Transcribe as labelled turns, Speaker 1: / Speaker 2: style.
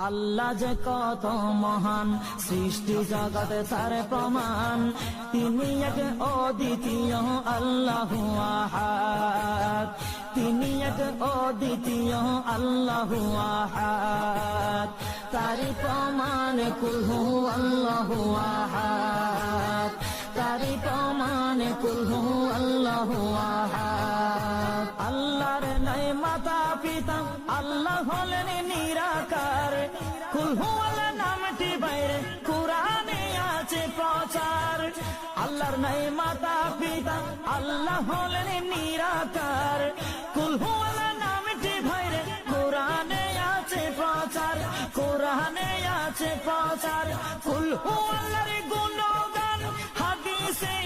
Speaker 1: আল্লাহ যে কত মহান, সৃষ্টি জগতে তার প্রমাণ। তিনি এক অদ্বিতীয় আল্লাহু আহাদ, তিনি এক অদ্বিতীয় আল্লাহু আহাদ। তারি প্রমাণ কুল হু আল্লাহু আহাদ, তারি প্রমাণ কুল হু আল্লাহু আহাদ। আল্লাহর নাই মাতা পিতা, আল্লাহ হলেন নিরাকার। কুল হু আল্লাহ নামটি বাইরে কুরআনে আছে প্রচার। আল্লাহর নাই মাতা পিতা, আল্লাহ হলেন নিরাকার। কুল হু আল্লাহ নামটি বাইরে কুরআনে আছে প্রচার, কুরআনে আছে প্রচার। কুল হু আল্লাহর গুণগান হাদিসে